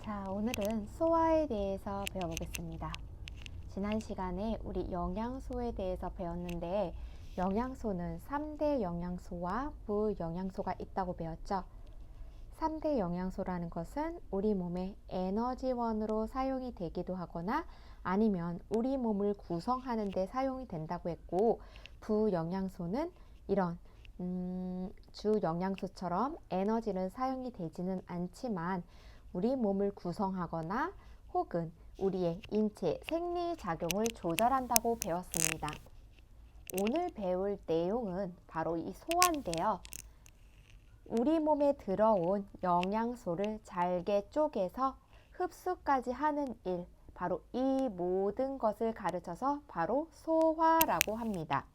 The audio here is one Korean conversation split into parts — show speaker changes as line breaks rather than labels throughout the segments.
자, 오늘은 소화에 대해서 배워보겠습니다. 지난 시간에 우리 영양소에 대해서 배웠는데 영양소는 3대 영양소와 부영양소가 있다고 배웠죠. 3대 영양소라는 것은 우리 몸의 에너지원으로 사용이 되기도 하거나 아니면 우리 몸을 구성하는 데 사용이 된다고 했고, 부영양소는 이런 주 영양소처럼 에너지는 사용이 되지는 않지만 우리 몸을 구성하거나 혹은 우리의 인체 생리작용을 조절한다고 배웠습니다. 오늘 배울 내용은 바로 이 소화인데요. 우리 몸에 들어온 영양소를 잘게 쪼개서 흡수까지 하는 일, 바로 이 모든 것을 가르쳐서 바로 소화라고 합니다.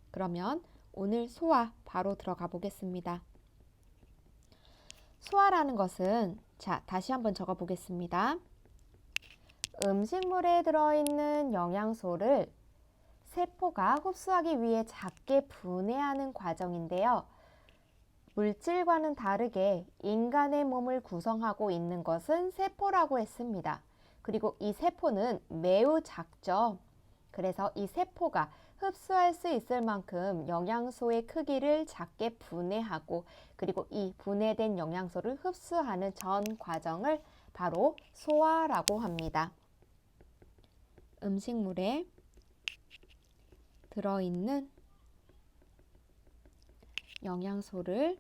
그러면 오늘 소화 바로 들어가 보겠습니다. 소화라는 것은, 자, 다시 한번 적어 보겠습니다. 음식물에 들어있는 영양소를 세포가 흡수하기 위해 작게 분해하는 과정인데요. 물질과는 다르게 인간의 몸을 구성하고 있는 것은 세포라고 했습니다. 그리고 이 세포는 매우 작죠. 그래서 이 세포가 흡수할 수 있을 만큼 영양소의 크기를 작게 분해하고 그리고 이 분해된 영양소를 흡수하는 전 과정을 바로 소화라고 합니다. 음식물에 들어있는 영양소를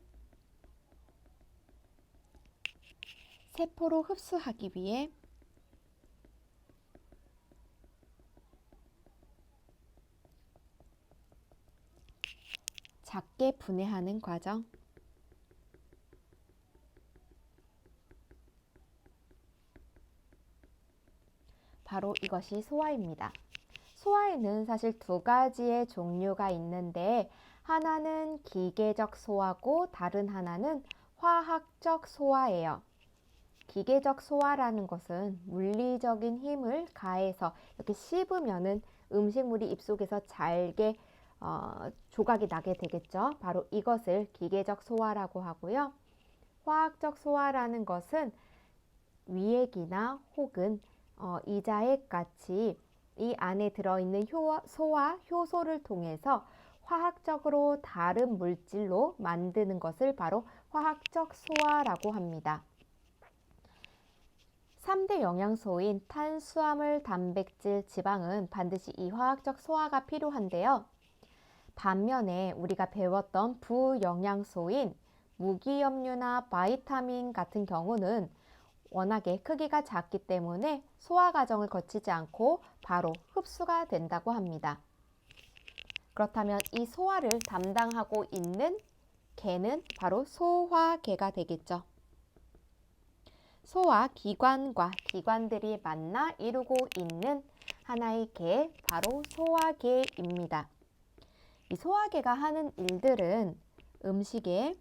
세포로 흡수하기 위해 작게 분해하는 과정, 바로 이것이 소화입니다. 소화에는 사실 두 가지의 종류가 있는데 하나는 기계적 소화고 다른 하나는 화학적 소화예요. 기계적 소화라는 것은 물리적인 힘을 가해서 이렇게 씹으면은 음식물이 입속에서 잘게 조각이 나게 되겠죠. 바로 이것을 기계적 소화라고 하고요. 화학적 소화라는 것은 위액이나 혹은 이자액 같이 이 안에 들어있는 소화 효소를 통해서 화학적으로 다른 물질로 만드는 것을 바로 화학적 소화라고 합니다. 3대 영양소인 탄수화물, 단백질, 지방은 반드시 이 화학적 소화가 필요한데요. 반면에 우리가 배웠던 부영양소인 무기염류나 바이타민 같은 경우는 워낙에 크기가 작기 때문에 소화 과정을 거치지 않고 바로 흡수가 된다고 합니다. 그렇다면 이 소화를 담당하고 있는 개는 바로 소화계가 되겠죠. 소화 기관과 기관들이 만나 이루고 있는 하나의 개, 바로 소화계입니다. 이 소화계가 하는 일들은 음식의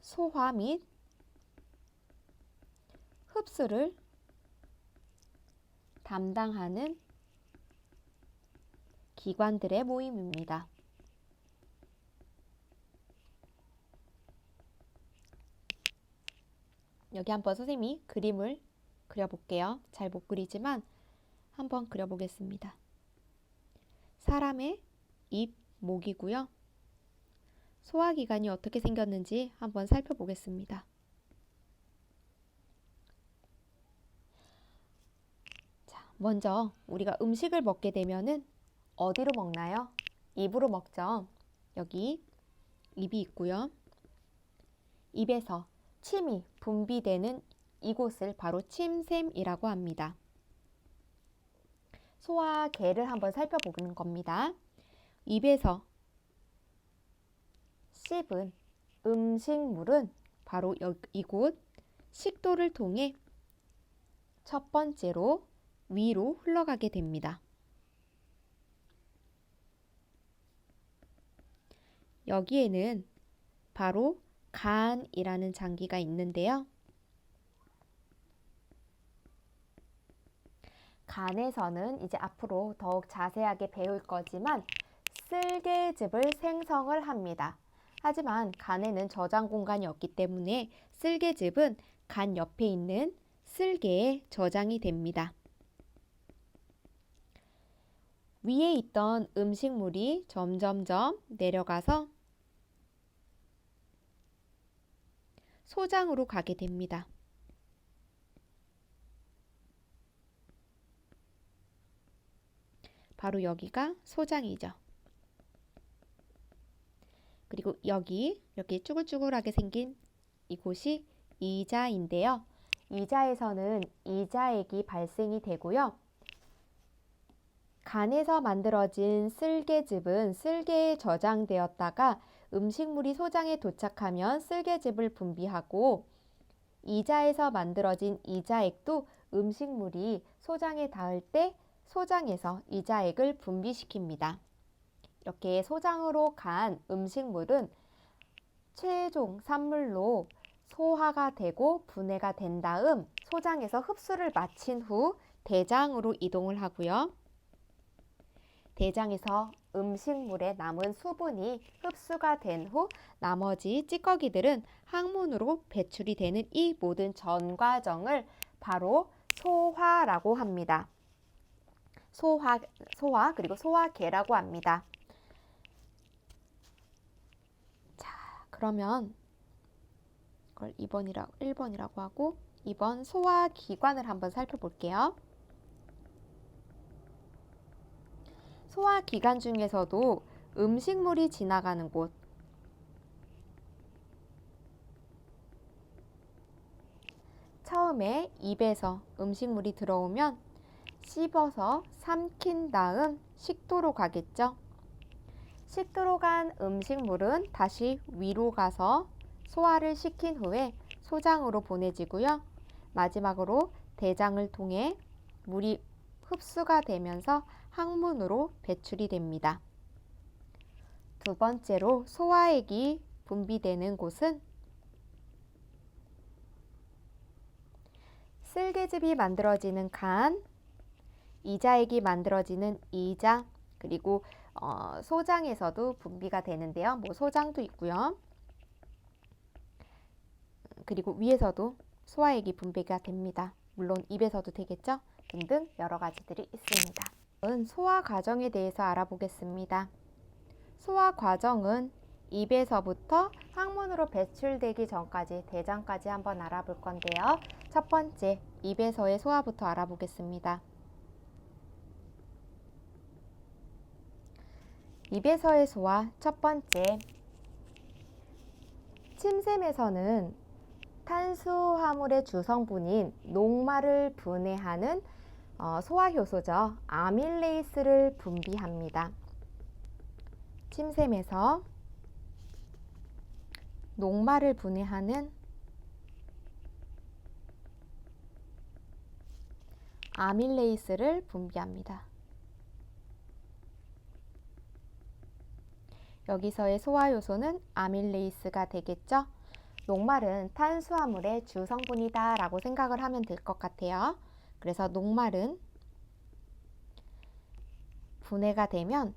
소화 및 흡수를 담당하는 기관들의 모임입니다. 여기 한번 선생님이 그림을 그려볼게요. 잘 못 그리지만 한번 그려보겠습니다. 사람의 입, 목이고요. 소화기관이 어떻게 생겼는지 한번 살펴보겠습니다. 자, 먼저 우리가 음식을 먹게 되면은 어디로 먹나요? 입으로 먹죠. 여기 입이 있고요. 입에서 침이 분비되는 이곳을 바로 침샘이라고 합니다. 소화계를 한번 살펴보는 겁니다. 입에서 씹은 음식물은 바로 이곳 식도를 통해 첫 번째로 위로 흘러가게 됩니다. 여기에는 바로 간이라는 장기가 있는데요. 간에서는 이제 앞으로 더욱 자세하게 배울 거지만 쓸개즙을 생성을 합니다. 하지만 간에는 저장 공간이 없기 때문에 쓸개즙은 간 옆에 있는 쓸개에 저장이 됩니다. 위에 있던 음식물이 점점점 내려가서 소장으로 가게 됩니다. 바로 여기가 소장이죠. 그리고 여기 이렇게 쭈글쭈글하게 생긴 이곳이 이자인데요. 이자에서는 이자액이 발생이 되고요. 간에서 만들어진 쓸개즙은 쓸개에 저장되었다가 음식물이 소장에 도착하면 쓸개즙을 분비하고 이자에서 만들어진 이자액도 음식물이 소장에 닿을 때 소장에서 이자액을 분비시킵니다. 이렇게 소장으로 간 음식물은 최종 산물로 소화가 되고 분해가 된 다음 소장에서 흡수를 마친 후 대장으로 이동을 하고요. 대장에서 음식물에 남은 수분이 흡수가 된 후 나머지 찌꺼기들은 항문으로 배출이 되는 이 모든 전 과정을 바로 소화라고 합니다. 소화 그리고 소화계라고 합니다. 자, 그러면 이걸 1번이라고 하고 2번 소화기관을 한번 살펴볼게요. 소화기관 중에서도 음식물이 지나가는 곳, 처음에 입에서 음식물이 들어오면 씹어서 삼킨 다음 식도로 가겠죠. 식도로 간 음식물은 다시 위로 가서 소화를 시킨 후에 소장으로 보내지고요. 마지막으로 대장을 통해 물이 흡수가 되면서 항문으로 배출이 됩니다. 두 번째로 소화액이 분비되는 곳은 쓸개즙이 만들어지는 간, 이자액이 만들어지는 이자, 그리고 소장에서도 분비가 되는데요. 뭐 소장도 있고요. 그리고 위에서도 소화액이 분비가 됩니다. 물론 입에서도 되겠죠? 등등 여러 가지들이 있습니다. 소화 과정에 대해서 알아보겠습니다. 소화 과정은 입에서부터 항문으로 배출되기 전까지 대장까지 한번 알아볼 건데요. 첫 번째, 입에서의 소화부터 알아보겠습니다. 입에서의 소화 첫 번째, 침샘에서는 탄수화물의 주성분인 녹말을 분해하는 소화효소죠. 아밀레이스를 분비합니다. 침샘에서 녹말을 분해하는 아밀레이스를 분비합니다. 여기서의 소화효소는 아밀레이스가 되겠죠? 녹말은 탄수화물의 주성분이다 라고 생각을 하면 될 것 같아요. 그래서 녹말은 분해가 되면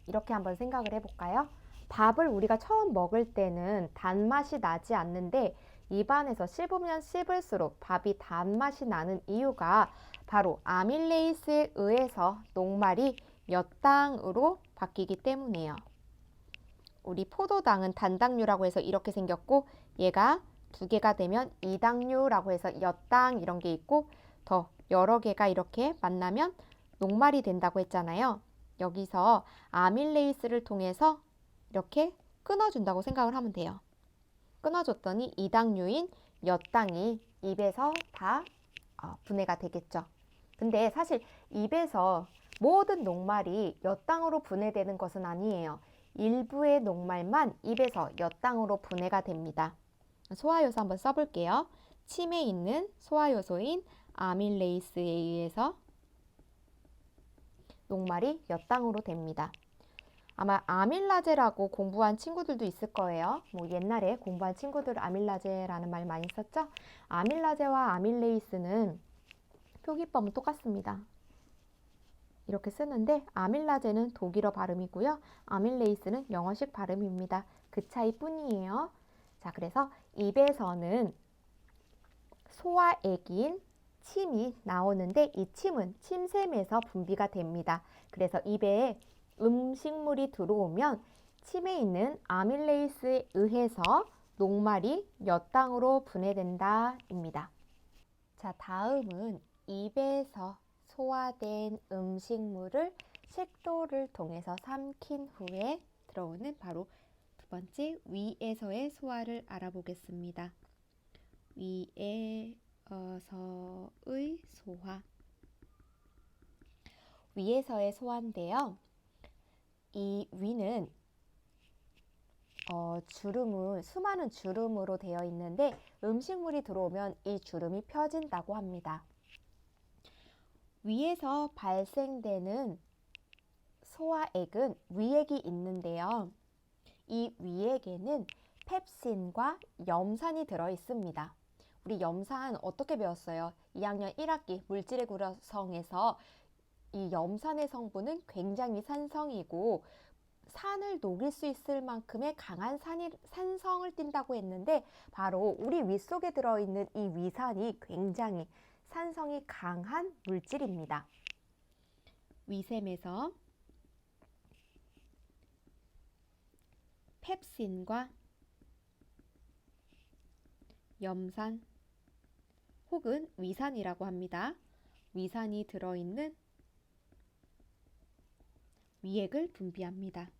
이렇게 한번 생각을 해볼까요? 밥을 우리가 처음 먹을 때는 단맛이 나지 않는데 입안에서 씹으면 씹을수록 밥이 단맛이 나는 이유가 바로 아밀레이스에 의해서 녹말이 몇 당으로 바뀌기 때문이에요. 우리 포도당은 단당류라고 해서 이렇게 생겼고 얘가 두 개가 되면 이당류라고 해서 엿당 이런 게 있고 더 여러 개가 이렇게 만나면 녹말이 된다고 했잖아요. 여기서 아밀레이스를 통해서 이렇게 끊어준다고 생각을 하면 돼요. 끊어줬더니 이당류인 엿당이 입에서 다 분해가 되겠죠. 근데 사실 입에서 모든 녹말이 엿당으로 분해되는 것은 아니에요. 일부의 녹말만 입에서 엿당으로 분해가 됩니다. 소화효소 한번 써볼게요. 침에 있는 소화효소인 아밀레이스에 의해서 녹말이 엿당으로 됩니다. 아마 아밀라제라고 공부한 친구들도 있을 거예요. 뭐 옛날에 공부한 친구들 아밀라제라는 말 많이 썼죠? 아밀라제와 아밀레이스는 표기법은 똑같습니다. 이렇게 쓰는데 아밀라제는 독일어 발음이고요. 아밀레이스는 영어식 발음입니다. 그 차이뿐이에요. 자, 그래서 입에서는 소화액인 침이 나오는데 이 침은 침샘에서 분비가 됩니다. 그래서 입에 음식물이 들어오면 침에 있는 아밀레이스에 의해서 녹말이 엿당으로 분해된다입니다. 자, 다음은 입에서 소화된 음식물을 식도를 통해서 삼킨 후에 들어오는 바로 두 번째 위에서의 소화를 알아보겠습니다. 위에서의 소화. 위에서의 소화인데요. 이 위는 수많은 주름으로 되어 있는데 음식물이 들어오면 이 주름이 펴진다고 합니다. 위에서 발생되는 소화액은 위액이 있는데요. 이 위액에는 펩신과 염산이 들어 있습니다. 우리 염산 어떻게 배웠어요? 2학년 1학기 물질의 구성에서 이 염산의 성분은 굉장히 산성이고 산을 녹일 수 있을 만큼의 강한 산성을 띈다고 했는데 바로 우리 위 속에 들어있는 이 위산이 굉장히 산성이 강한 물질입니다. 위샘에서 펩신과 염산 혹은 위산이라고 합니다. 위산이 들어있는 위액을 분비합니다.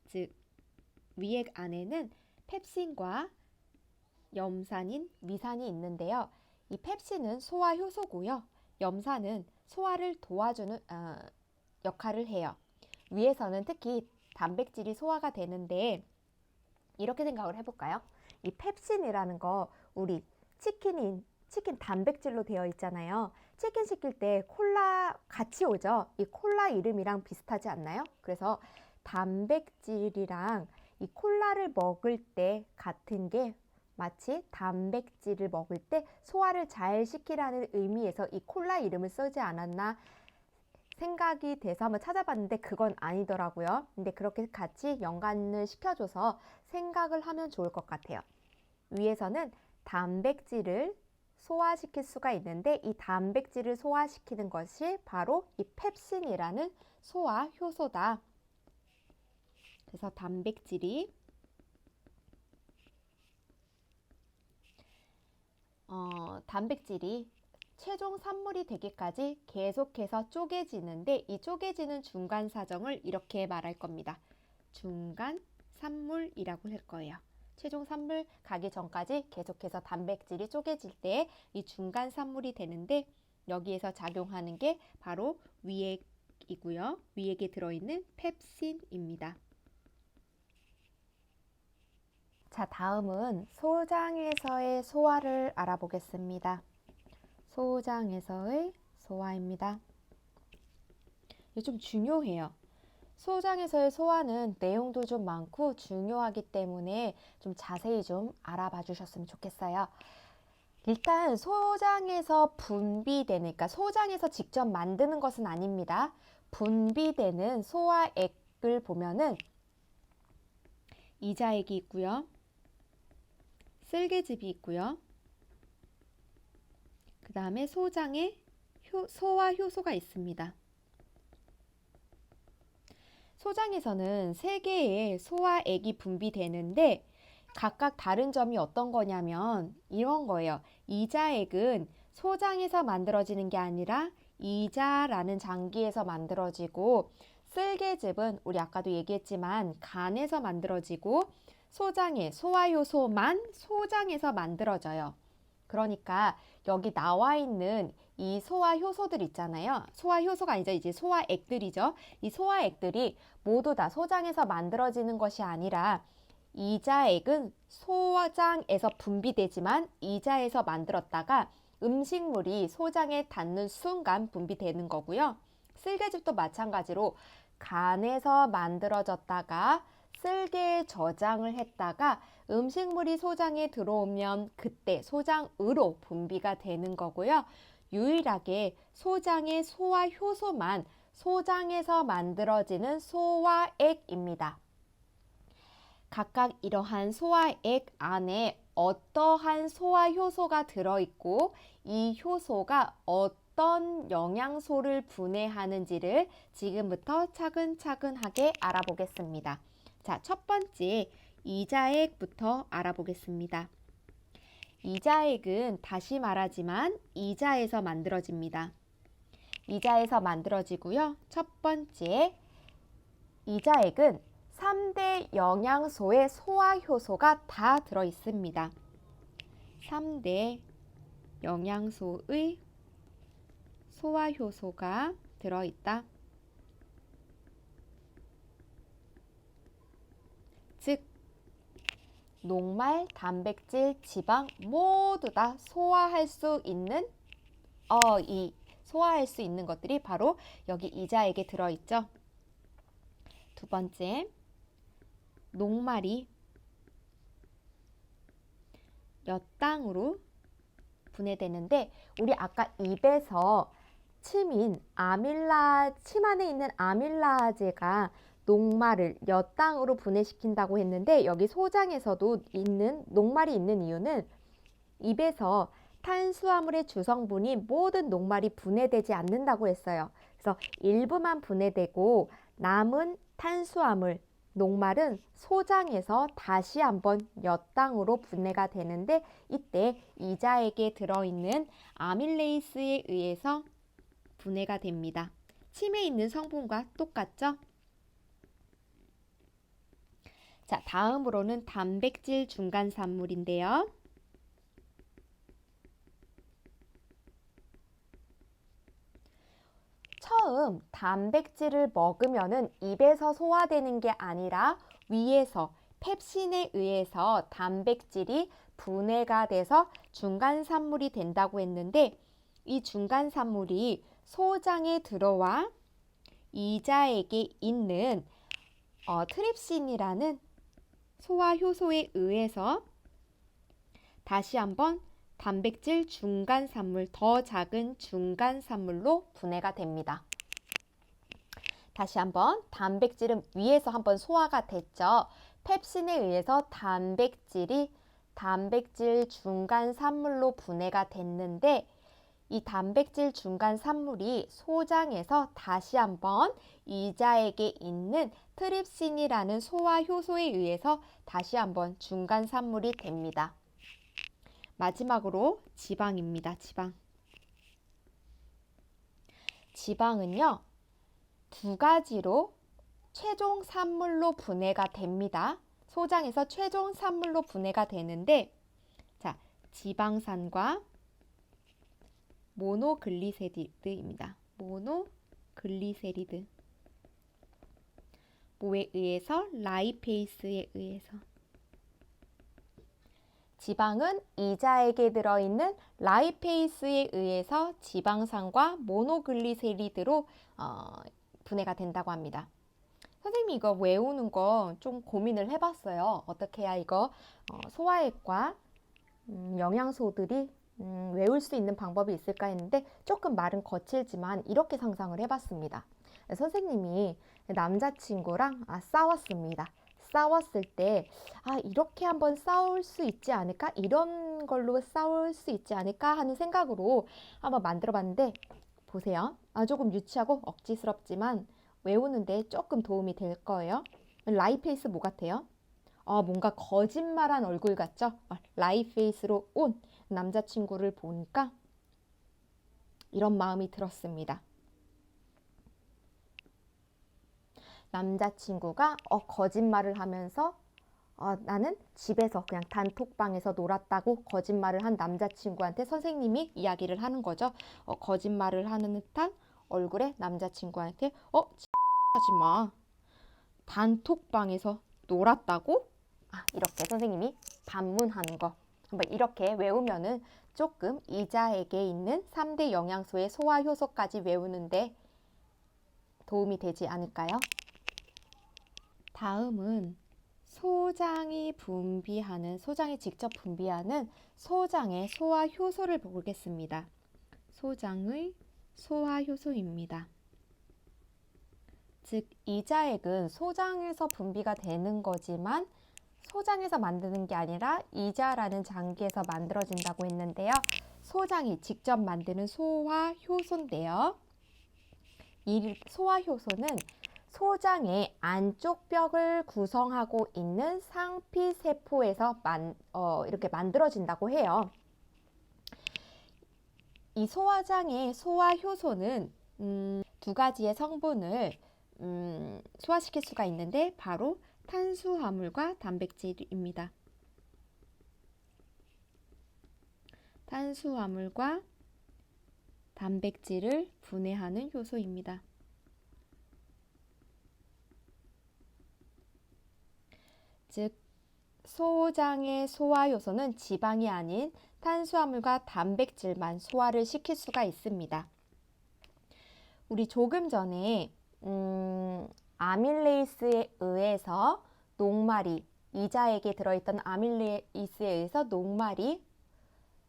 즉, 위액 안에는 펩신과 염산인 위산이 있는데요. 이 펩신은 소화 효소고요. 염산은 소화를 도와주는 역할을 해요. 위에서는 특히 단백질이 소화가 되는데 이렇게 생각을 해볼까요? 이 펩신이라는 거 우리 치킨 단백질로 되어 있잖아요. 치킨 시킬 때 콜라 같이 오죠. 이 콜라 이름이랑 비슷하지 않나요? 그래서 단백질이랑 이 콜라를 먹을 때 같은 게 마치 단백질을 먹을 때 소화를 잘 시키라는 의미에서 이 콜라 이름을 쓰지 않았나 생각이 돼서 한번 찾아봤는데 그건 아니더라고요. 근데 그렇게 같이 연관을 시켜줘서 생각을 하면 좋을 것 같아요. 위에서는 단백질을 소화시킬 수가 있는데 이 단백질을 소화시키는 것이 바로 이 펩신이라는 소화 효소다. 그래서 단백질이 최종 산물이 되기까지 계속해서 쪼개지는데 이 쪼개지는 중간 사정을 이렇게 말할 겁니다. 중간 산물이라고 할 거예요. 최종 산물 가기 전까지 계속해서 단백질이 쪼개질 때 이 중간 산물이 되는데 여기에서 작용하는 게 바로 위액이고요. 위액에 들어있는 펩신입니다. 자, 다음은 소장에서의 소화를 알아보겠습니다. 소장에서의 소화입니다. 이게 좀 중요해요. 소장에서의 소화는 내용도 좀 많고 중요하기 때문에 좀 자세히 좀 알아봐 주셨으면 좋겠어요. 일단 소장에서 분비되는, 그러니까 소장에서 직접 만드는 것은 아닙니다. 분비되는 소화액을 보면은 이자액이 있고요. 쓸개즙이 있고요. 그 다음에 소장에 소화 효소가 있습니다. 소장에서는 3개의 소화액이 분비되는데 각각 다른 점이 어떤 거냐면 이런 거예요. 이자액은 소장에서 만들어지는 게 아니라 이자라는 장기에서 만들어지고 쓸개즙은 우리 아까도 얘기했지만 간에서 만들어지고 소장의 소화효소만 소장에서 만들어져요. 그러니까 여기 나와 있는 이 소화효소들 있잖아요. 소화효소가 아니죠. 이제 소화액들이죠. 이 소화액들이 모두 다 소장에서 만들어지는 것이 아니라 이자액은 소장에서 분비되지만 이자에서 만들었다가 음식물이 소장에 닿는 순간 분비되는 거고요. 쓸개즙도 마찬가지로 간에서 만들어졌다가 쓸개에 저장을 했다가 음식물이 소장에 들어오면 그때 소장으로 분비가 되는 거고요. 유일하게 소장의 소화 효소만 소장에서 만들어지는 소화액입니다. 각각 이러한 소화액 안에 어떠한 소화 효소가 들어있고 이 효소가 어떤 영양소를 분해하는지를 지금부터 차근차근하게 알아보겠습니다. 자, 첫 번째 이자액부터 알아보겠습니다. 이자액은 다시 말하지만 이자에서 만들어집니다. 이자에서 만들어지고요. 첫 번째 이자액은 3대 영양소의 소화효소가 다 들어있습니다. 3대 영양소의 소화효소가 들어있다. 즉, 녹말, 단백질, 지방 모두 다 소화할 수 있는 소화할 수 있는 것들이 바로 여기 이자액에 들어있죠. 두 번째, 녹말이 몇 당으로 분해되는데 우리 아까 입에서 침 안에 있는 아밀라제가 녹말을 몇 당으로 분해시킨다고 했는데 여기 소장에서도 녹말이 있는 이유는 입에서 탄수화물의 주성분이 모든 녹말이 분해되지 않는다고 했어요. 그래서 일부만 분해되고 남은 탄수화물, 녹말은 소장에서 다시 한번 몇 당으로 분해가 되는데 이때 이자액에 들어있는 아밀레이스에 의해서 분해가 됩니다. 침에 있는 성분과 똑같죠? 자, 다음으로는 단백질 중간산물인데요. 처음 단백질을 먹으면은 입에서 소화되는 게 아니라 위에서 펩신에 의해서 단백질이 분해가 돼서 중간산물이 된다고 했는데 이 중간산물이 소장에 들어와 이자액에 있는 트립신이라는 소화효소에 의해서 다시 한번 단백질 중간산물, 더 작은 중간산물로 분해가 됩니다. 다시 한번 단백질은 위에서 한번 소화가 됐죠. 펩신에 의해서 단백질 중간산물로 분해가 됐는데 이 단백질 중간산물이 소장에서 다시 한번 이자액에 있는 트립신이라는 소화효소에 의해서 다시 한번 중간산물이 됩니다. 마지막으로 지방입니다. 지방은요, 두 가지로 최종 산물로 분해가 됩니다. 소장에서 최종 산물로 분해가 되는데, 자, 지방산과 모노글리세리드입니다. 모노글리세리드. 뭐에 의해서? 라이페이스에 의해서. 지방은 이자액에 들어있는 라이페이스에 의해서 지방산과 모노글리세리드로 분해가 된다고 합니다. 선생님이 이거 외우는 거 좀 고민을 해봤어요. 어떻게 해야 이거 소화액과 영양소들이 외울 수 있는 방법이 있을까 했는데 조금 말은 거칠지만 이렇게 상상을 해봤습니다. 선생님이 남자친구랑 싸웠습니다. 싸웠을 때 이렇게 한번 싸울 수 있지 않을까? 이런 걸로 싸울 수 있지 않을까? 하는 생각으로 한번 만들어 봤는데 보세요. 조금 유치하고 억지스럽지만 외우는데 조금 도움이 될 거예요. 라이페이스 뭐 같아요? 뭔가 거짓말한 얼굴 같죠? 라이페이스로 온 남자친구를 보니까 이런 마음이 들었습니다. 남자친구가 거짓말을 하면서 나는 집에서 그냥 단톡방에서 놀았다고 거짓말을 한 남자친구한테 선생님이 이야기를 하는 거죠. 거짓말을 하는 듯한 얼굴에 남자친구한테 하지 마. 단톡방에서 놀았다고? 이렇게 선생님이 반문하는 거. 한번 이렇게 외우면은 조금 이자액에 있는 3대 영양소의 소화 효소까지 외우는데 도움이 되지 않을까요? 다음은 소장이 직접 분비하는 소장의 소화 효소를 보겠습니다. 소장의 소화 효소입니다. 즉 이자액은 소장에서 분비가 되는 거지만 소장에서 만드는 게 아니라 이자라는 장기에서 만들어진다고 했는데요. 소장이 직접 만드는 소화효소인데요. 이 소화효소는 소장의 안쪽 벽을 구성하고 있는 상피세포에서 이렇게 만들어진다고 해요. 이 소화장의 소화효소는 두 가지의 성분을 소화시킬 수가 있는데 바로 탄수화물과 단백질입니다. 탄수화물과 단백질을 분해하는 효소입니다. 즉, 소장의 소화효소는 지방이 아닌 탄수화물과 단백질만 소화를 시킬 수가 있습니다. 우리 조금 전에 아밀레이스에 의해서 녹말이, 이자액에 들어있던 아밀레이스에 의해서 녹말이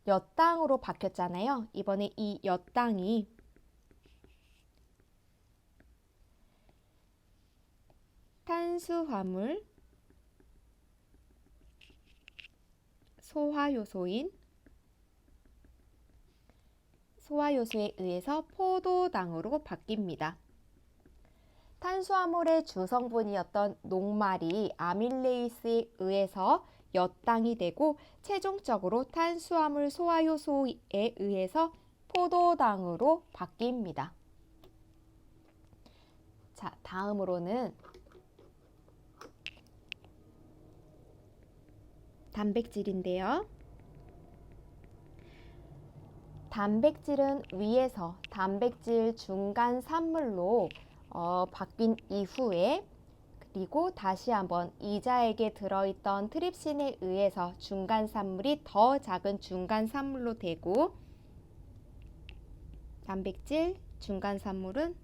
엿당으로 바뀌었잖아요. 이번에 이 엿당이 탄수화물 소화효소에 의해서 포도당으로 바뀝니다. 탄수화물의 주성분이었던 녹말이 아밀레이스에 의해서 엿당이 되고 최종적으로 탄수화물 소화효소에 의해서 포도당으로 바뀝니다. 자, 다음으로는 단백질인데요. 단백질은 위에서 단백질 중간 산물로 바뀐 이후에 그리고 다시 한번 이자액에 들어있던 트립신에 의해서 중간 산물이 더 작은 중간 산물로 되고 단백질 중간 산물은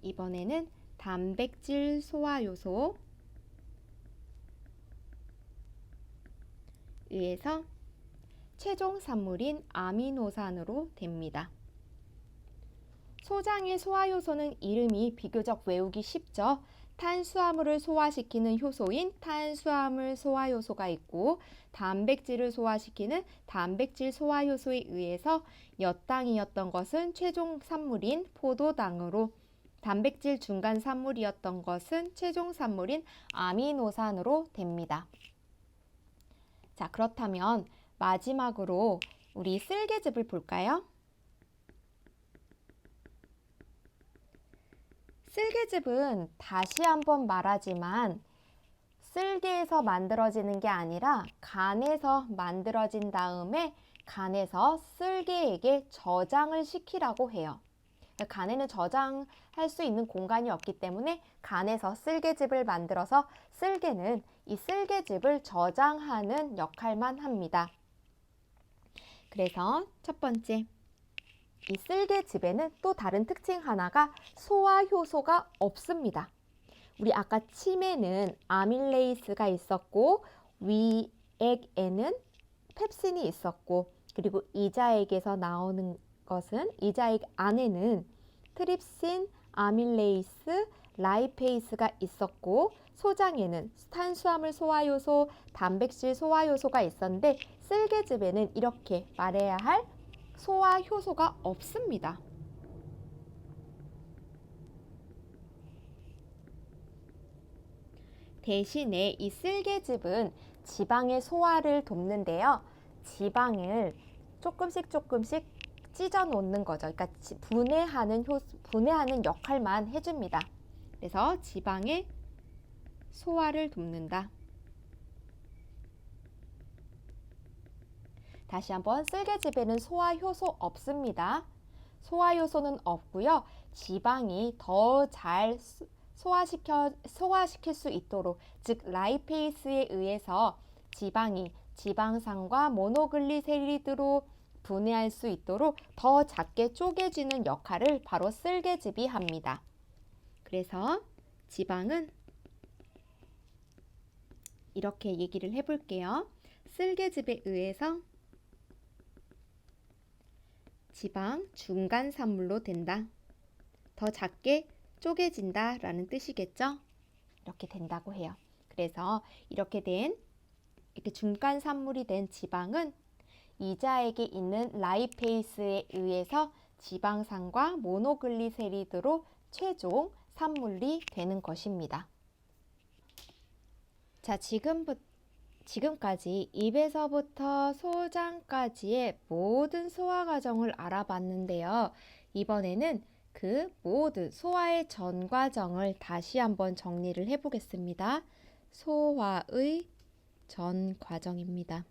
이번에는 단백질 소화효소 의해서 최종 산물인 아미노산으로 됩니다. 소장의 소화효소는 이름이 비교적 외우기 쉽죠. 탄수화물을 소화시키는 효소인 탄수화물 소화효소가 있고 단백질을 소화시키는 단백질 소화효소에 의해서 엿당이었던 것은 최종 산물인 포도당으로 단백질 중간 산물이었던 것은 최종 산물인 아미노산으로 됩니다. 자, 그렇다면 마지막으로 우리 쓸개즙을 볼까요? 쓸개즙은 다시 한번 말하지만 쓸개에서 만들어지는 게 아니라 간에서 만들어진 다음에 간에서 쓸개에게 저장을 시키라고 해요. 간에는 저장할 수 있는 공간이 없기 때문에 간에서 쓸개즙을 만들어서 쓸개는 이 쓸개즙을 저장하는 역할만 합니다. 그래서 첫 번째, 이 쓸개즙에는 또 다른 특징 하나가 소화효소가 없습니다. 우리 아까 침에는 아밀레이스가 있었고 위액에는 펩신이 있었고 그리고 이자액에서 나오는 것은 이자액 안에는 트립신, 아밀레이스, 라이페이스가 있었고 소장에는 탄수화물 소화효소, 단백질 소화효소가 있었는데 쓸개즙에는 이렇게 말해야 할 소화효소가 없습니다. 대신에 이 쓸개즙은 지방의 소화를 돕는데요. 지방을 조금씩 찢어 놓는 거죠. 그러니까 분해하는 역할만 해줍니다. 그래서 지방의 소화를 돕는다. 다시 한번 쓸개즙에는 소화효소 없습니다. 소화효소는 없고요. 지방이 더 잘 소화시킬 수 있도록 즉 라이페이스에 의해서 지방이 지방산과 모노글리세리드로 분해할 수 있도록 더 작게 쪼개지는 역할을 바로 쓸개즙이 합니다. 그래서 지방은 이렇게 얘기를 해볼게요. 쓸개즙에 의해서 지방 중간 산물로 된다. 더 작게 쪼개진다 라는 뜻이겠죠? 이렇게 된다고 해요. 그래서 이렇게 중간 산물이 된 지방은 이자액에 있는 라이페이스에 의해서 지방산과 모노글리세리드로 최종 산물이 되는 것입니다. 자, 지금까지 입에서부터 소장까지의 모든 소화 과정을 알아봤는데요. 이번에는 그 모든 소화의 전 과정을 다시 한번 정리를 해보겠습니다. 소화의 전 과정입니다.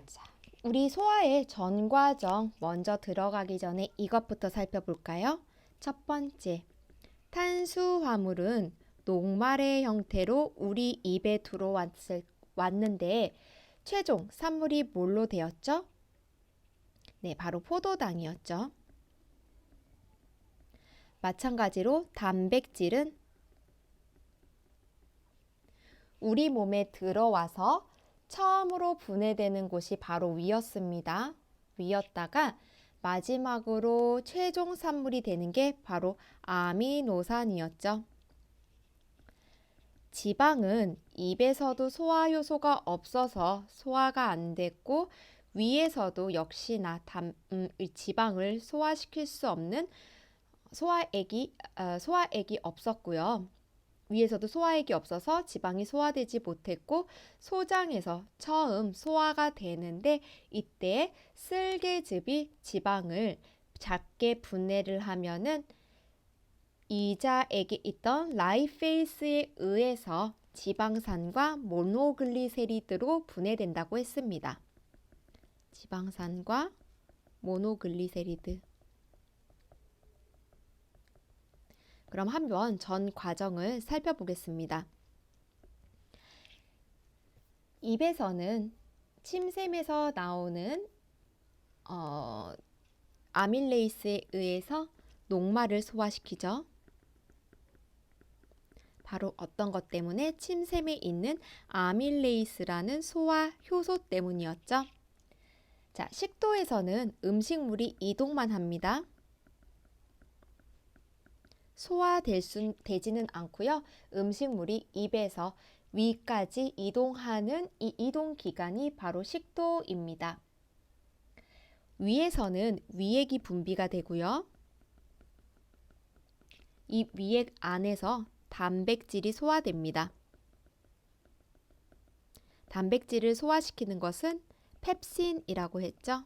자, 우리 소화의 전 과정 먼저 들어가기 전에 이것부터 살펴볼까요? 첫 번째, 탄수화물은 녹말의 형태로 우리 입에 들어왔는데 최종 산물이 뭘로 되었죠? 네, 바로 포도당이었죠. 마찬가지로 단백질은 우리 몸에 들어와서 처음으로 분해되는 곳이 바로 위였습니다. 위였다가 마지막으로 최종 산물이 되는 게 바로 아미노산이었죠. 지방은 입에서도 소화 효소가 없어서 소화가 안 됐고 위에서도 역시나 지방을 소화시킬 수 없는 소화액이 없었고요. 위에서도 소화액이 없어서 지방이 소화되지 못했고 소장에서 처음 소화가 되는데 이때 쓸개즙이 지방을 작게 분해를 하면은 이자액에 있던 라이페이스에 의해서 지방산과 모노글리세리드로 분해된다고 했습니다. 지방산과 모노글리세리드. 그럼 한번 전 과정을 살펴보겠습니다. 입에서는 침샘에서 나오는 아밀레이스에 의해서 녹말을 소화시키죠. 바로 어떤 것 때문에? 침샘에 있는 아밀레이스라는 소화 효소 때문이었죠. 자, 식도에서는 음식물이 이동만 합니다. 소화되지는 않고요. 음식물이 입에서 위까지 이동하는 이 이동 기관이 바로 식도입니다. 위에서는 위액이 분비가 되고요. 이 위액 안에서 단백질이 소화됩니다. 단백질을 소화시키는 것은 펩신이라고 했죠.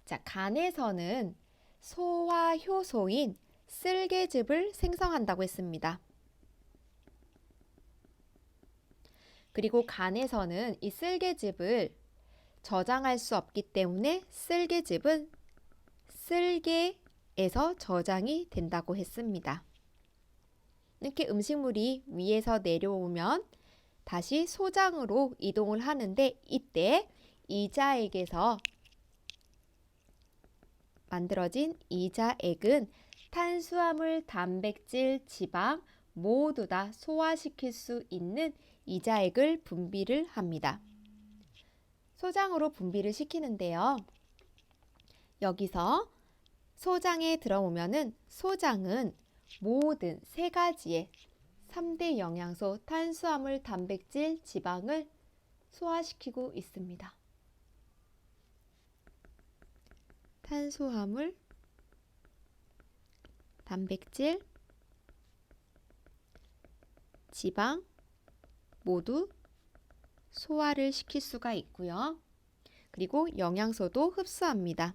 자, 간에서는 소화 효소인 쓸개즙을 생성한다고 했습니다. 그리고 간에서는 이 쓸개즙을 저장할 수 없기 때문에 쓸개즙은 쓸개에서 저장이 된다고 했습니다. 이렇게 음식물이 위에서 내려오면 다시 소장으로 이동을 하는데 이때 이자액에서 만들어진 이자액은 탄수화물, 단백질, 지방 모두 다 소화시킬 수 있는 이자액을 분비를 합니다. 소장으로 분비를 시키는데요. 여기서 소장에 들어오면은 소장은 모든 세 가지의 3대 영양소 탄수화물, 단백질, 지방을 소화시키고 있습니다. 탄수화물, 단백질, 지방 모두 소화를 시킬 수가 있고요. 그리고 영양소도 흡수합니다.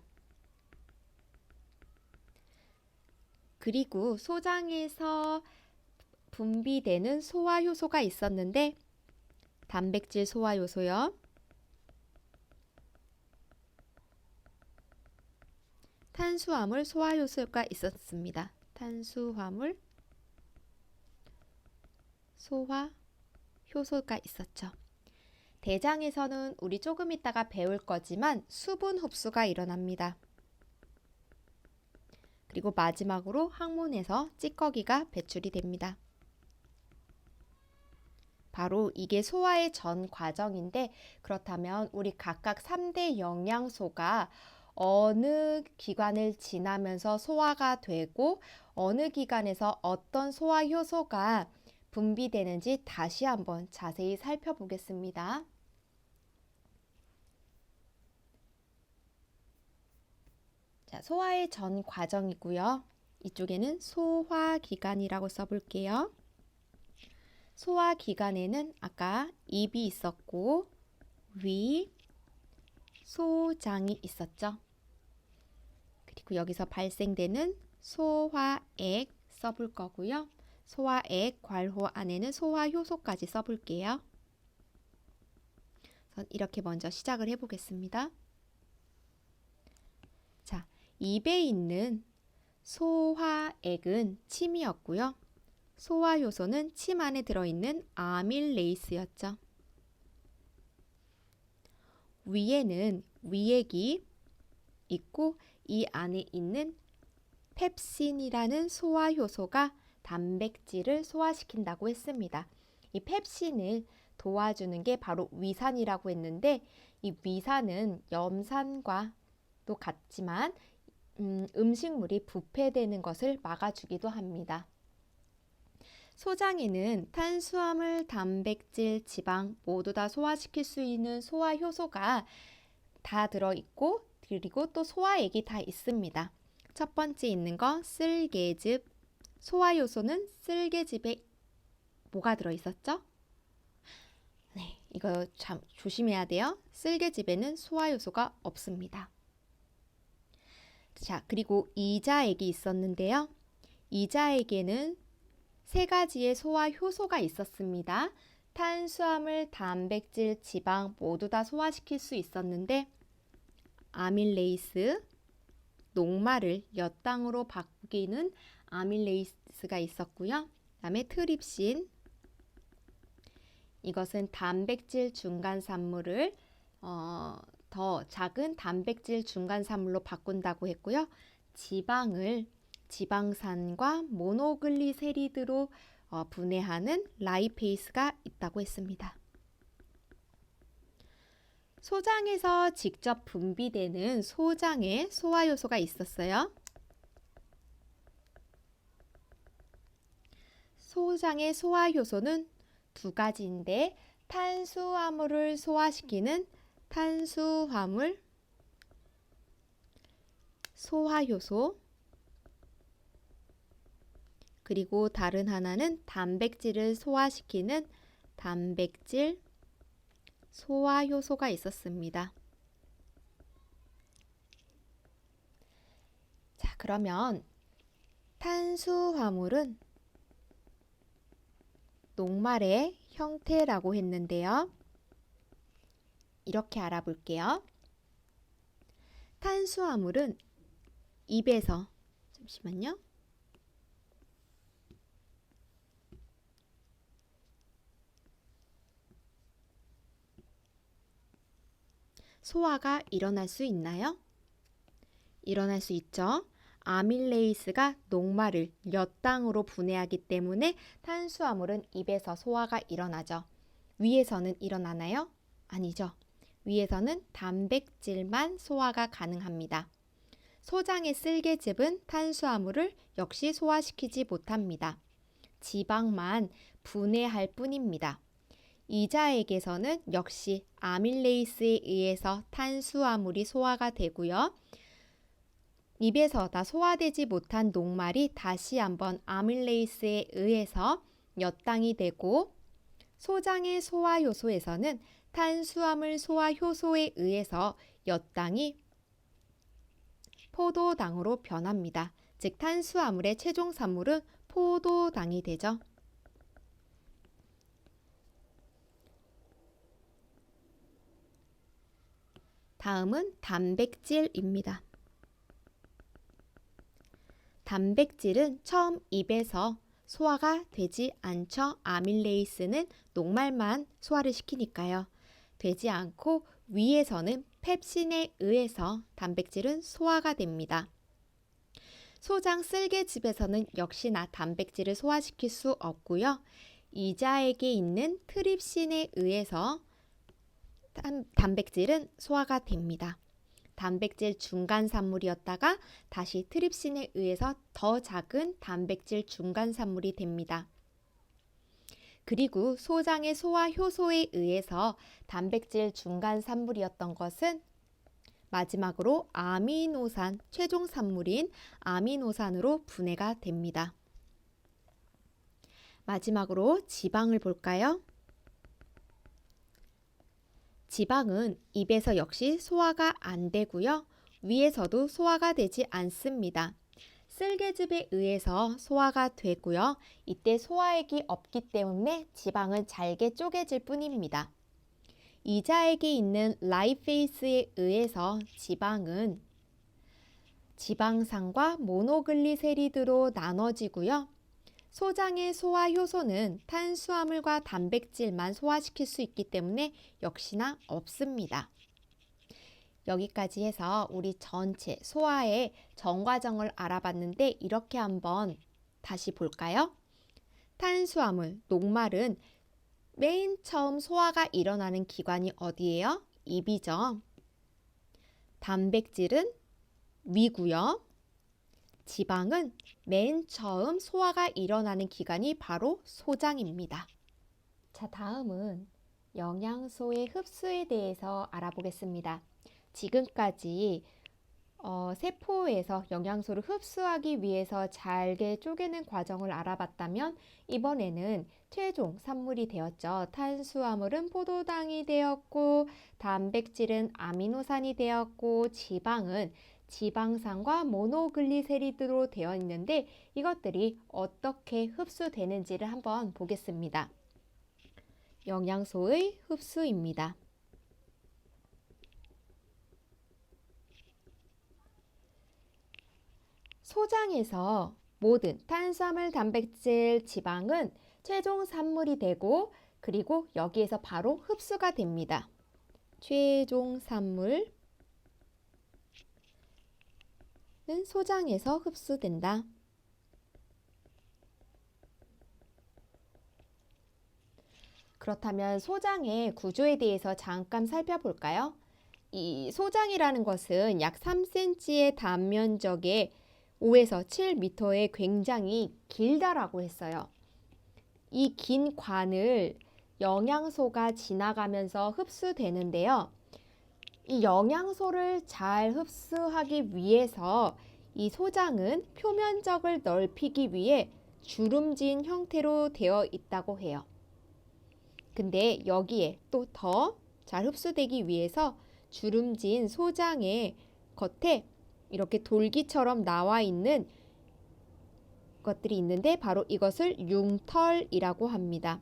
그리고 소장에서 분비되는 소화 효소가 있었는데 단백질 소화 효소요. 탄수화물 소화 효소가 있었습니다. 탄수화물 소화 효소가 있었죠. 대장에서는 우리 조금 있다가 배울 거지만 수분 흡수가 일어납니다. 그리고 마지막으로 항문에서 찌꺼기가 배출이 됩니다. 바로 이게 소화의 전 과정인데 그렇다면 우리 각각 3대 영양소가 어느 기관을 지나면서 소화가 되고 어느 기관에서 어떤 소화 효소가 분비되는지 다시 한번 자세히 살펴보겠습니다. 자, 소화의 전 과정이고요. 이쪽에는 소화기관이라고 써볼게요. 소화기관에는 아까 입이 있었고 위, 소장이 있었죠. 그리고 여기서 발생되는 소화액 써볼 거고요. 소화액 괄호 안에는 소화효소까지 써볼게요. 이렇게 먼저 시작을 해보겠습니다. 자, 입에 있는 소화액은 침이었고요. 소화효소는 침 안에 들어있는 아밀레이스였죠. 위에는 위액이 있고 이 안에 있는 펩신이라는 소화효소가 단백질을 소화시킨다고 했습니다. 이 펩신을 도와주는 게 바로 위산이라고 했는데 이 위산은 염산과도 같지만 음식물이 부패되는 것을 막아주기도 합니다. 소장에는 탄수화물, 단백질, 지방 모두 다 소화시킬 수 있는 소화효소가 다 들어있고 그리고 또 소화액이 다 있습니다. 첫 번째 있는 거 쓸개즙. 소화효소는 쓸개즙에 뭐가 들어있었죠? 네, 이거 참 조심해야 돼요. 쓸개즙에는 소화효소가 없습니다. 자, 그리고 이자액이 있었는데요. 이자액에는 세 가지의 소화 효소가 있었습니다. 탄수화물, 단백질, 지방 모두 다 소화시킬 수 있었는데 아밀레이스, 녹말을 엿당으로 바꾸기는 아밀레이스가 있었고요. 그다음에 트립신, 이것은 단백질 중간산물을 더 작은 단백질 중간산물로 바꾼다고 했고요. 지방을 지방산과 모노글리세리드로 분해하는 라이페이스가 있다고 했습니다. 소장에서 직접 분비되는 소장에 소화효소가 있었어요. 소장의 소화효소는 두 가지인데 탄수화물을 소화시키는 탄수화물 소화효소, 그리고 다른 하나는 단백질을 소화시키는 단백질 소화효소가 있었습니다. 자, 그러면 탄수화물은 녹말의 형태라고 했는데요. 이렇게 알아볼게요. 탄수화물은 입에서, 잠시만요. 소화가 일어날 수 있나요? 일어날 수 있죠. 아밀레이스가 녹말을 엿당으로 분해하기 때문에 탄수화물은 입에서 소화가 일어나죠. 위에서는 일어나나요? 아니죠. 위에서는 단백질만 소화가 가능합니다. 소장의 쓸개즙은 탄수화물을 역시 소화시키지 못합니다. 지방만 분해할 뿐입니다. 이자액에서는 역시 아밀레이스에 의해서 탄수화물이 소화가 되고요. 입에서 다 소화되지 못한 녹말이 다시 한번 아밀레이스에 의해서 엿당이 되고, 소장의 소화효소에서는 탄수화물 소화효소에 의해서 엿당이 포도당으로 변합니다. 즉 탄수화물의 최종 산물은 포도당이 되죠. 다음은 단백질입니다. 단백질은 처음 입에서 소화가 되지 않죠. 아밀레이스는 녹말만 소화를 시키니까요. 되지 않고 위에서는 펩신에 의해서 단백질은 소화가 됩니다. 소장 쓸개즙에서는 역시나 단백질을 소화시킬 수 없고요. 이자액에 있는 트립신에 의해서 단백질은 소화가 됩니다. 단백질 중간 산물이었다가 다시 트립신에 의해서 더 작은 단백질 중간 산물이 됩니다. 그리고 소장의 소화 효소에 의해서 단백질 중간 산물이었던 것은 마지막으로 아미노산, 최종 산물인 아미노산으로 분해가 됩니다. 마지막으로 지방을 볼까요? 지방은 입에서 역시 소화가 안 되고요. 위에서도 소화가 되지 않습니다. 쓸개즙에 의해서 소화가 되고요. 이때 소화액이 없기 때문에 지방은 잘게 쪼개질 뿐입니다. 이자액에 있는 라이페이스에 의해서 지방은 지방산과 모노글리세리드로 나눠지고요. 소장의 소화 효소는 탄수화물과 단백질만 소화시킬 수 있기 때문에 역시나 없습니다. 여기까지 해서 우리 전체 소화의 전 과정을 알아봤는데 이렇게 한번 다시 볼까요? 탄수화물, 녹말은 맨 처음 소화가 일어나는 기관이 어디예요? 입이죠. 단백질은 위고요. 지방은 맨 처음 소화가 일어나는 기관이 바로 소장입니다. 자, 다음은 영양소의 흡수에 대해서 알아보겠습니다. 지금까지 세포에서 영양소를 흡수하기 위해서 잘게 쪼개는 과정을 알아봤다면 이번에는 최종 산물이 되었죠. 탄수화물은 포도당이 되었고 단백질은 아미노산이 되었고 지방은 지방산과 모노글리세리드로 되어 있는데 이것들이 어떻게 흡수되는지를 한번 보겠습니다. 영양소의 흡수입니다. 소장에서 모든 탄수화물, 단백질, 지방은 최종 산물이 되고 그리고 여기에서 바로 흡수가 됩니다. 최종 산물은 소장에서 흡수된다. 그렇다면 소장의 구조에 대해서 잠깐 살펴볼까요? 이 소장이라는 것은 약 3cm의 단면적에 5에서 7m의 굉장히 길다라고 했어요. 이 긴 관을 영양소가 지나가면서 흡수되는데요. 이 영양소를 잘 흡수하기 위해서 이 소장은 표면적을 넓히기 위해 주름진 형태로 되어 있다고 해요. 근데 여기에 또 더 잘 흡수되기 위해서 주름진 소장의 겉에 이렇게 돌기처럼 나와 있는 것들이 있는데 바로 이것을 융털이라고 합니다.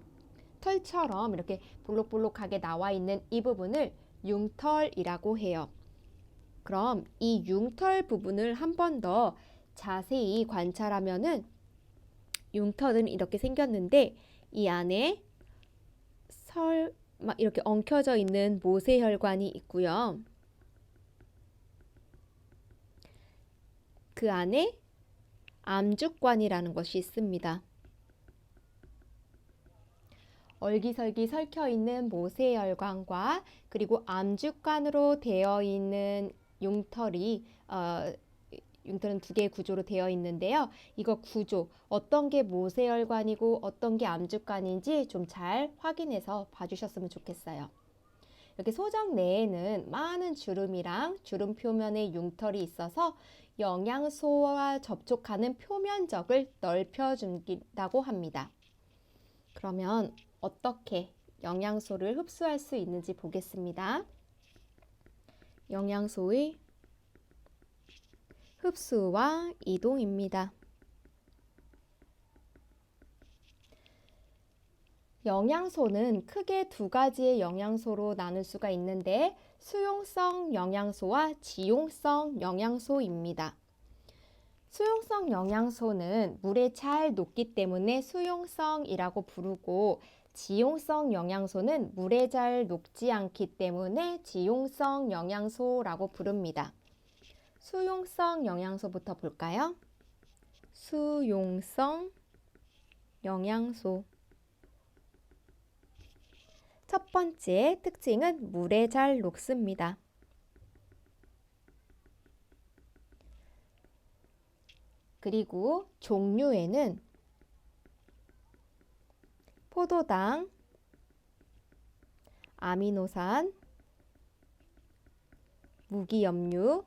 털처럼 이렇게 볼록볼록하게 나와 있는 이 부분을 융털이라고 해요. 그럼 이 융털 부분을 한 번 더 자세히 관찰하면은 융털은 이렇게 생겼는데 이 안에 막 이렇게 엉켜져 있는 모세혈관이 있고요. 그 안에 암죽관이라는 것이 있습니다. 얼기설기 설켜 있는 모세혈관과 그리고 암죽관으로 되어 있는 융털은 두 개의 구조로 되어 있는데요. 이거 구조, 어떤 게 모세혈관이고 어떤 게 암죽관인지 좀 잘 확인해서 봐주셨으면 좋겠어요. 이렇게 소장 내에는 많은 주름이랑 주름 표면에 융털이 있어서 영양소와 접촉하는 표면적을 넓혀준다고 합니다. 그러면 어떻게 영양소를 흡수할 수 있는지 보겠습니다. 영양소의 흡수와 이동입니다. 영양소는 크게 두 가지의 영양소로 나눌 수가 있는데 수용성 영양소와 지용성 영양소입니다. 수용성 영양소는 물에 잘 녹기 때문에 수용성이라고 부르고 지용성 영양소는 물에 잘 녹지 않기 때문에 지용성 영양소라고 부릅니다. 수용성 영양소부터 볼까요? 수용성 영양소. 첫 번째 특징은 물에 잘 녹습니다. 그리고 종류에는 포도당, 아미노산, 무기염류,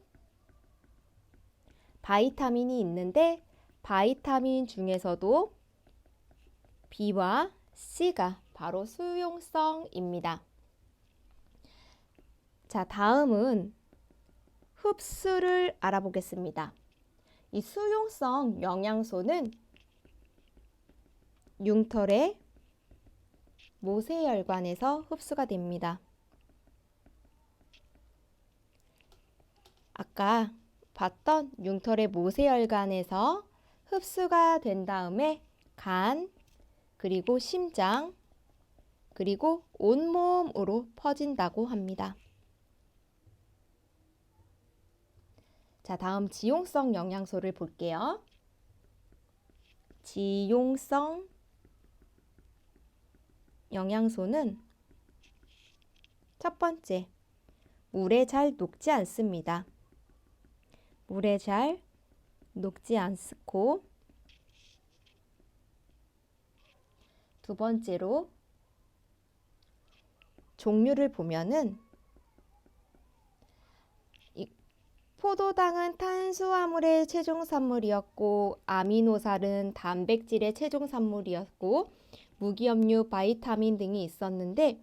바이타민이 있는데 바이타민 중에서도 B와 C가 바로 수용성입니다. 자, 다음은 흡수를 알아보겠습니다. 이 수용성 영양소는 융털의 모세혈관에서 흡수가 됩니다. 아까 봤던 융털의 모세혈관에서 흡수가 된 다음에 간, 그리고 심장, 그리고 온몸으로 퍼진다고 합니다. 자, 다음 지용성 영양소를 볼게요. 지용성 영양소는 첫 번째, 물에 잘 녹지 않습니다. 물에 잘 녹지 않고, 두 번째로 종류를 보면은 포도당은 탄수화물의 최종산물이었고 아미노산은 단백질의 최종산물이었고 무기염류, 바이타민 등이 있었는데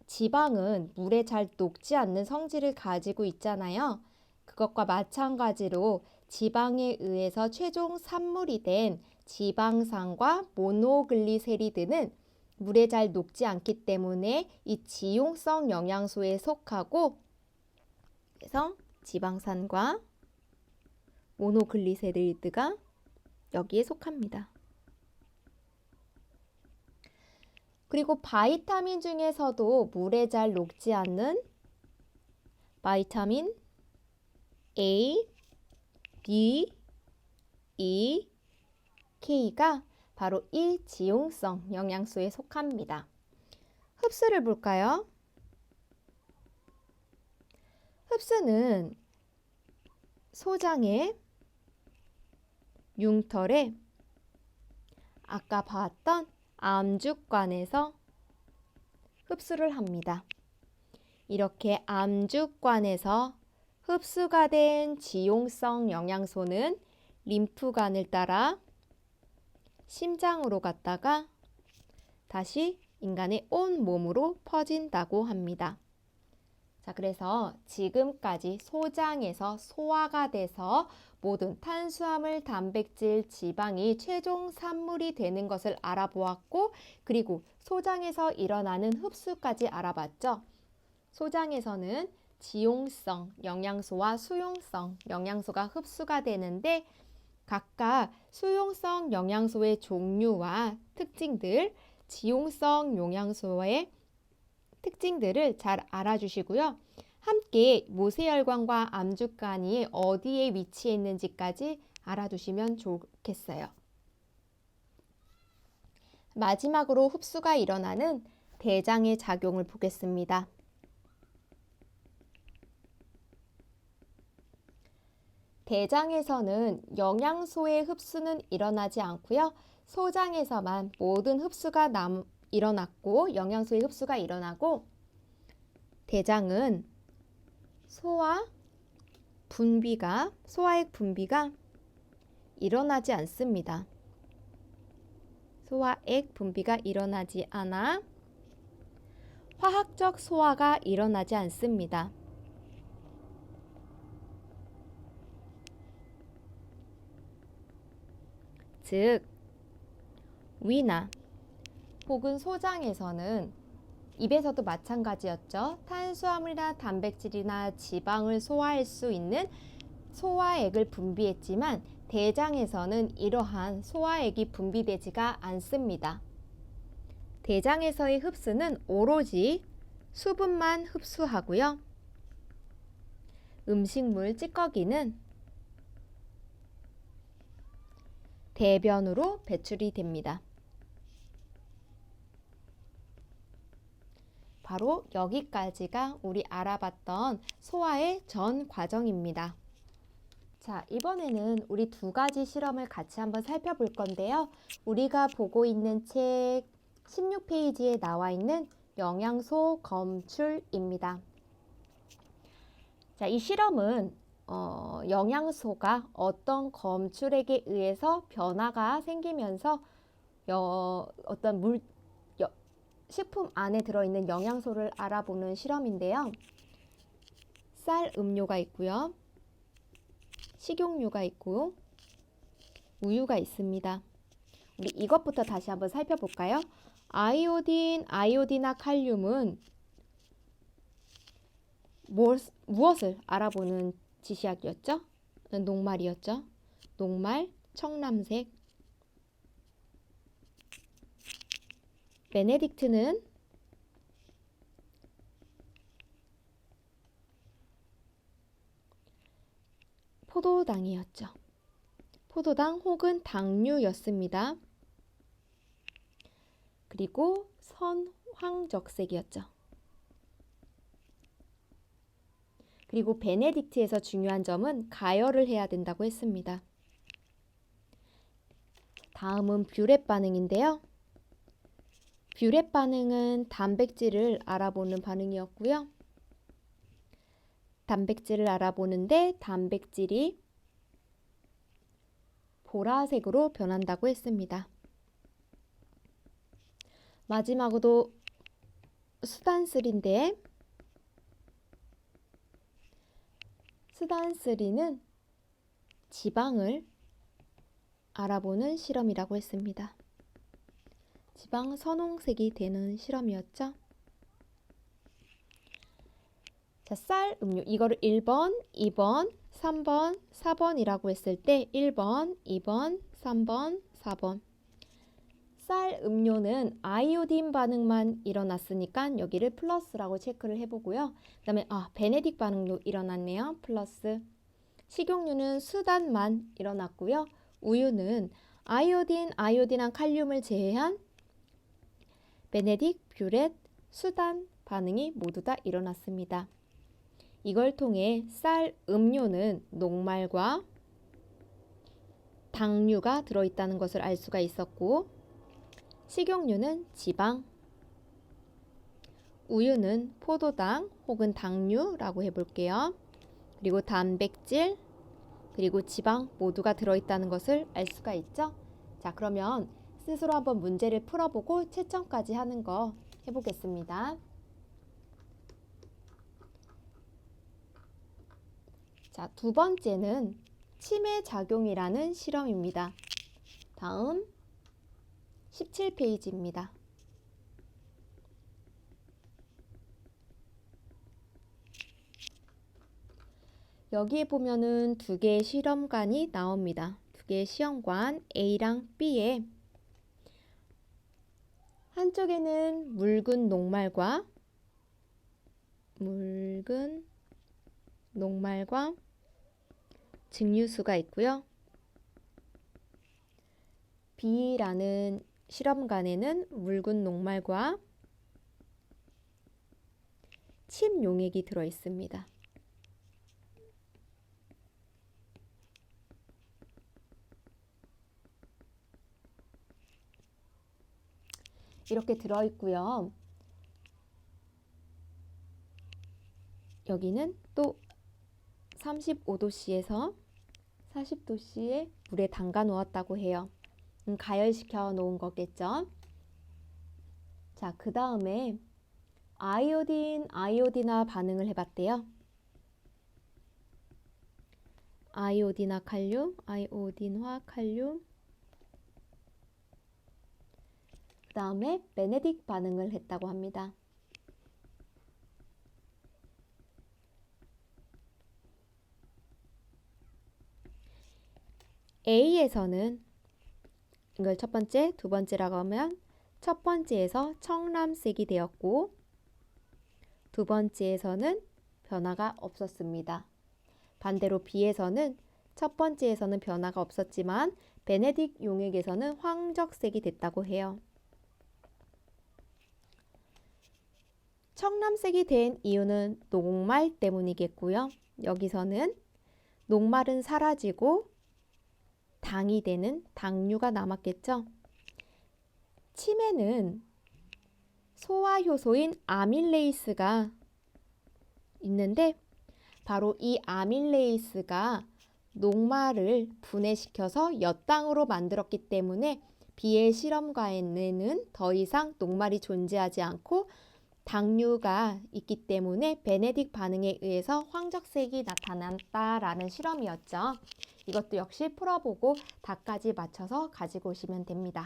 지방은 물에 잘 녹지 않는 성질을 가지고 있잖아요. 그것과 마찬가지로 지방에 의해서 최종 산물이 된 지방산과 모노글리세리드는 물에 잘 녹지 않기 때문에 이 지용성 영양소에 속하고, 그래서 지방산과 모노글리세리드가 여기에 속합니다. 그리고 바이타민 중에서도 물에 잘 녹지 않는 바이타민 A, D, E, K가 바로 이 지용성 영양소에 속합니다. 흡수를 볼까요? 흡수는 소장의 융털에 아까 봤던 암죽관에서 흡수를 합니다. 이렇게 암죽관에서 흡수가 된 지용성 영양소는 림프관을 따라 심장으로 갔다가 다시 인간의 온 몸으로 퍼진다고 합니다. 자, 그래서 지금까지 소장에서 소화가 돼서 모든 탄수화물, 단백질, 지방이 최종 산물이 되는 것을 알아보았고, 그리고 소장에서 일어나는 흡수까지 알아봤죠. 소장에서는 지용성 영양소와 수용성 영양소가 흡수가 되는데 각각 수용성 영양소의 종류와 특징들, 지용성 영양소의 특징들을 잘 알아주시고요. 함께 모세혈관과 암죽관이 어디에 위치해 있는지까지 알아두시면 좋겠어요. 마지막으로 흡수가 일어나는 대장의 작용을 보겠습니다. 대장에서는 영양소의 흡수는 일어나지 않고요. 소장에서만 모든 흡수가 일어났고 영양소의 흡수가 일어나고 대장은 소화액 분비가 일어나지 않습니다. 소화액 분비가 일어나지 않아 화학적 소화가 일어나지 않습니다. 즉, 위나 혹은 소장에서는 입에서도 마찬가지였죠. 탄수화물이나 단백질이나 지방을 소화할 수 있는 소화액을 분비했지만 대장에서는 이러한 소화액이 분비되지가 않습니다. 대장에서의 흡수는 오로지 수분만 흡수하고요. 음식물 찌꺼기는 대변으로 배출이 됩니다. 바로 여기까지가 우리 알아봤던 소화의 전 과정입니다. 자, 이번에는 우리 두 가지 실험을 같이 한번 살펴볼 건데요. 우리가 보고 있는 책 16페이지에 나와 있는 영양소 검출입니다. 자, 이 실험은 영양소가 어떤 검출액에 의해서 변화가 생기면서 어떤 식품 안에 들어있는 영양소를 알아보는 실험인데요. 쌀 음료가 있고요. 식용유가 있고 우유가 있습니다. 우리 이것부터 다시 한번 살펴볼까요? 아이오딘, 아이오딘화 칼륨은 무엇을 알아보는 지시약이었죠? 녹말이었죠. 녹말, 청람색. 베네딕트는 포도당이었죠. 포도당 혹은 당류였습니다. 그리고 선황적색이었죠. 그리고 베네딕트에서 중요한 점은 가열을 해야 된다고 했습니다. 다음은 뷰렛 반응인데요. 뷰렛 반응은 단백질을 알아보는 반응이었고요. 단백질을 알아보는데 단백질이 보라색으로 변한다고 했습니다. 마지막으로 수단쓰리인데 수단쓰리는 지방을 알아보는 실험이라고 했습니다. 지방 선홍색이 되는 실험이었죠. 자, 쌀 음료 이거를 1번, 2번, 3번, 4번이라고 했을 때 1번, 2번, 3번, 4번. 쌀 음료는 아이오딘 반응만 일어났으니까 여기를 플러스라고 체크를 해보고요. 그 다음에 베네딕 반응도 일어났네요. 플러스. 식용유는 수단만 일어났고요. 우유는 아이오딘, 아이오딘한 칼륨을 제외한 베네딕, 뷰렛, 수단 반응이 모두 다 일어났습니다. 이걸 통해 쌀 음료는 녹말과 당류가 들어있다는 것을 알 수가 있었고, 식용유는 지방, 우유는 포도당 혹은 당류라고 해볼게요. 그리고 단백질, 그리고 지방 모두가 들어있다는 것을 알 수가 있죠. 자, 그러면 스스로 한번 문제를 풀어보고 채점까지 하는 거 해보겠습니다. 자, 두 번째는 치매 작용이라는 실험입니다. 다음 17페이지입니다. 여기에 보면은 두 개의 실험관이 나옵니다. 두 개의 시험관 A랑 B에 한쪽에는 묽은 녹말과 증류수가 있고요. B라는 실험관에는 묽은 녹말과 침 용액이 들어 있습니다. 이렇게 들어 있고요. 여기는 또 35도씨에서 40도씨에 물에 담가 놓았다고 해요. 가열시켜 놓은 거겠죠. 자, 그 다음에 아이오딘화 반응을 해봤대요. 아이오딘화 칼륨. 그 다음에 베네딕 반응을 했다고 합니다. A에서는 이걸 첫 번째, 두 번째라고 하면 첫 번째에서 청람색이 되었고 두 번째에서는 변화가 없었습니다. 반대로 B에서는 첫 번째에서는 변화가 없었지만 베네딕 용액에서는 황적색이 됐다고 해요. 청람색이 된 이유는 녹말 때문이겠고요. 여기서는 녹말은 사라지고 당이 되는 당류가 남았겠죠. 침에는 소화효소인 아밀레이스가 있는데 바로 이 아밀레이스가 녹말을 분해시켜서 엿당으로 만들었기 때문에 비엘 실험관에는 더 이상 녹말이 존재하지 않고 당류가 있기 때문에 베네딕 반응에 의해서 황적색이 나타났다라는 실험이었죠. 이것도 역시 풀어보고 답까지 맞춰서 가지고 오시면 됩니다.